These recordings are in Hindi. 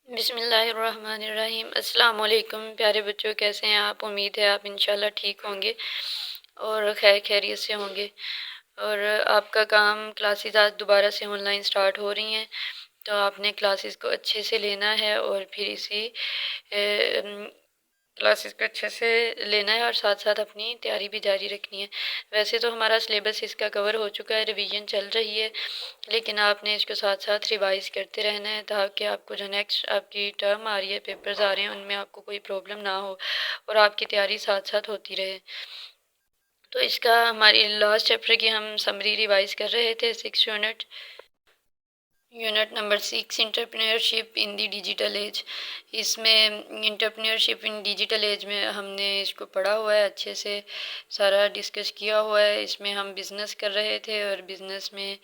बिस्मिल्लाहिर्रहमानिर्रहीम। अस्सलाम वालेकुम प्यारे बच्चों, कैसे हैं आप? उम्मीद है आप इंशाल्लाह ठीक होंगे और खैर खैरियत से होंगे। और आपका काम क्लासेस आज दोबारा से ऑनलाइन स्टार्ट हो रही हैं, तो आपने क्लासेस को अच्छे से लेना है और फिर इसी क्लासेस को अच्छे से लेना है और साथ साथ अपनी तैयारी भी जारी रखनी है। वैसे तो हमारा सिलेबस इसका कवर हो चुका है, रिवीजन चल रही है, लेकिन आपने इसको साथ साथ रिवाइज करते रहना है ताकि आपको जो नेक्स्ट आपकी टर्म आ रही है, पेपर्स आ रहे हैं, उनमें आपको कोई प्रॉब्लम ना हो और आपकी तैयारी साथ साथ होती रहे। तो इसका हमारी लास्ट चैप्टर की हम समरी रिवाइज कर रहे थे, 6 unit. Unit number 6, entrepreneurship in the digital age. इसमें इंटरप्रेन्योरशिप इन डिजिटल एज में हमने इसको पढ़ा हुआ है, अच्छे से सारा डिस्कस किया हुआ है। इसमें हम बिज़नेस कर रहे थे और बिज़नेस में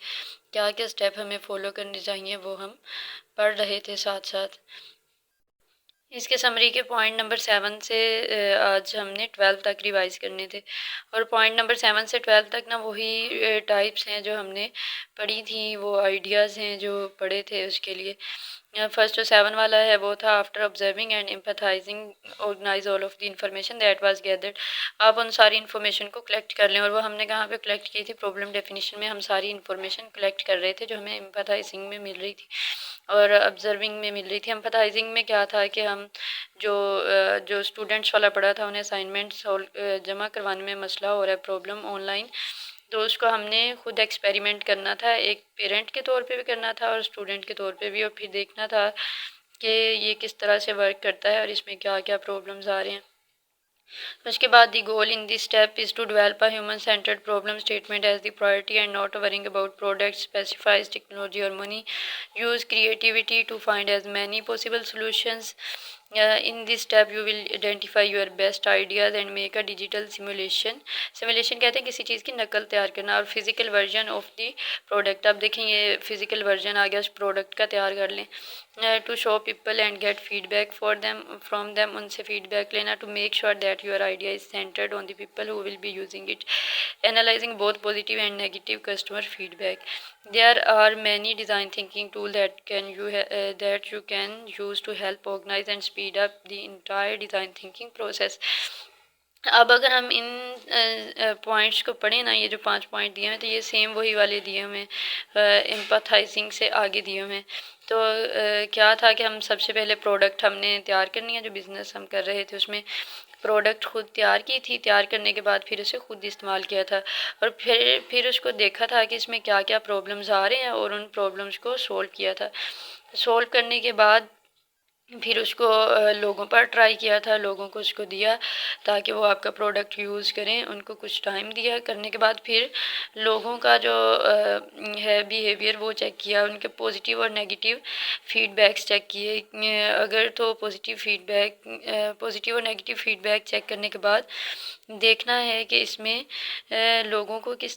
क्या क्या स्टेप हमें फॉलो करने चाहिए वो हम पढ़ रहे थे साथ साथ। इसके समरी के पॉइंट नंबर 7 से आज हमने 12 तक रिवाइज करने थे और पॉइंट नंबर 7 से 12 तक ना वही टाइप्स हैं जो हमने पढ़ी थी, वो आइडियाज़ हैं जो पढ़े थे उसके लिए। फर्स्ट जो 7 वाला है वो था after observing and empathising organise all of the information that was gathered. आप उन सारी इन्फॉर्मेशन को कलेक्ट कर लें, और वो हमने कहाँ पे कलेक्ट की थी? प्रॉब्लम डेफिनेशन में हम सारी इन्फॉर्मेशन कलेक्ट कर रहे थे जो हमें एम्पथाइजिंग में मिल रही थी और ऑब्जर्विंग में मिल रही थी। एम्पथाइजिंग में क्या था कि हम जो स्टूडेंट्स वाला पढ़ा था, उन्हें असाइनमेंट जमा करवाने में मसला हो रहा है, प्रॉब्लम ऑनलाइन, तो उसको हमने खुद एक्सपेरिमेंट करना था, एक पेरेंट के तौर पे भी करना था और स्टूडेंट के तौर पे भी, और फिर देखना था कि ये किस तरह से वर्क करता है और इसमें क्या क्या प्रॉब्लम्स आ रहे हैं। उसके बाद the goal in this step is to develop a human centered problem statement as the priority and not worrying about product specifies technology और money. Use creativity to find as many possible solutions. In this step you will identify your best ideas and make a digital simulation। Simulation कहते हैं किसी चीज़ की नकल तैयार करना, और physical version of the product. अब देखें ये फिजिकल वर्जन आ गया उस प्रोडक्ट का, तैयार कर लें। To show people and get feedback for them from them, उनसे फीडबैक लेना। To make sure that your idea is centred on the people who will be using it. Analysing both positive and negative customer feedback. There are many design thinking tools that you can use to help organize and speed up the entire design thinking process। अब अगर हम इन पॉइंट्स को पढ़ें ना, ये जो 5 पॉइंट दिए हैं, तो ये सेम वही वाले दिए हुए हैं, एम्पथाइजिंग से आगे दिए हुए हैं। तो क्या था कि हम सबसे पहले प्रोडक्ट हमने तैयार करनी है, जो बिज़नेस हम कर रहे थे उसमें प्रोडक्ट खुद तैयार की थी, तैयार करने के बाद फिर उसे खुद इस्तेमाल किया था और फिर उसको देखा था कि इसमें क्या क्या प्रॉब्लम्स आ रहे हैं और उन प्रॉब्लम्स को सोल्व किया था। सोल्व करने के बाद फिर उसको लोगों पर ट्राई किया था, लोगों को उसको दिया ताकि वो आपका प्रोडक्ट यूज़ करें। उनको कुछ टाइम दिया, करने के बाद फिर लोगों का जो है बिहेवियर वो चेक किया, उनके पॉजिटिव और नेगेटिव फीडबैक्स चेक किए। अगर तो पॉजिटिव और नेगेटिव फीडबैक चेक करने के बाद देखना है कि इसमें लोगों को किस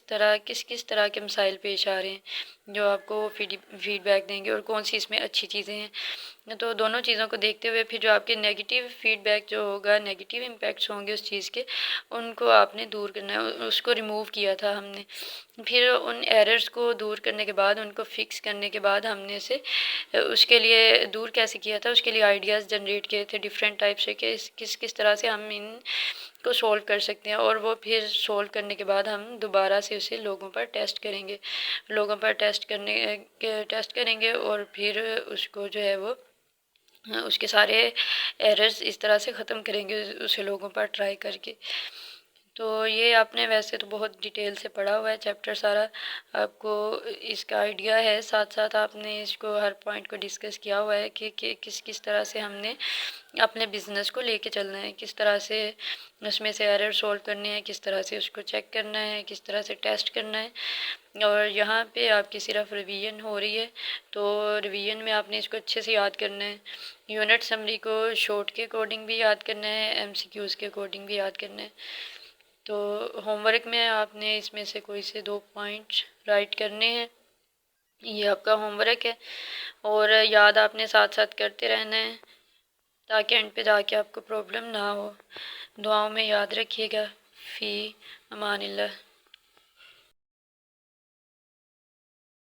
किस तरह के मसाइल पेश आ रहे हैं जो आपको फीडबैक देंगे, और कौन सी इसमें अच्छी चीज़ें हैं। तो दोनों चीज़ों को देखते हुए फिर जो आपके नेगेटिव फीडबैक जो होगा, नेगेटिव इम्पैक्ट्स होंगे उस चीज़ के, उनको आपने दूर करना है, उसको रिमूव किया था हमने। फिर उन एरर्स को दूर करने के बाद, उनको फिक्स करने के बाद हमने इसे उसके लिए दूर कैसे किया था, उसके लिए आइडियाज़ जनरेट किए थे डिफरेंट टाइप से कि किस किस तरह से हम इन को सोल्व कर सकते हैं। और वो फिर सोल्व करने के बाद हम दोबारा से उसे लोगों पर टेस्ट करेंगे, लोगों पर टेस्ट करेंगे और फिर उसको जो है वो उसके सारे एरर्स इस तरह से ख़त्म करेंगे उसे लोगों पर ट्राई करके। तो ये आपने वैसे तो बहुत डिटेल से पढ़ा हुआ है चैप्टर सारा, आपको इसका आइडिया है। साथ साथ आपने इसको हर पॉइंट को डिस्कस किया हुआ है कि किस किस तरह से हमने अपने बिज़नेस को लेके चलना है, किस तरह से उसमें से एरर सॉल्व करने हैं, किस तरह से उसको चेक करना है, किस तरह से टेस्ट करना है। और यहाँ पे आपकी सिर्फ रिवीजन हो रही है, तो रिवीजन में आपने इसको अच्छे से याद करना है। यूनिट समरी को शॉर्ट के अकॉर्डिंग भी याद करना है, एमसीक्यूज़ के अकॉर्डिंग भी याद करना है। तो होमवर्क में आपने इसमें से कोई से 2 पॉइंट्स राइट करने हैं, ये आपका होमवर्क है। और याद आपने साथ साथ करते रहना है ताकि एंड पे जाके आपको प्रॉब्लम ना हो। दुआओं में याद रखिएगा। फ़ी अमानिल्लाह।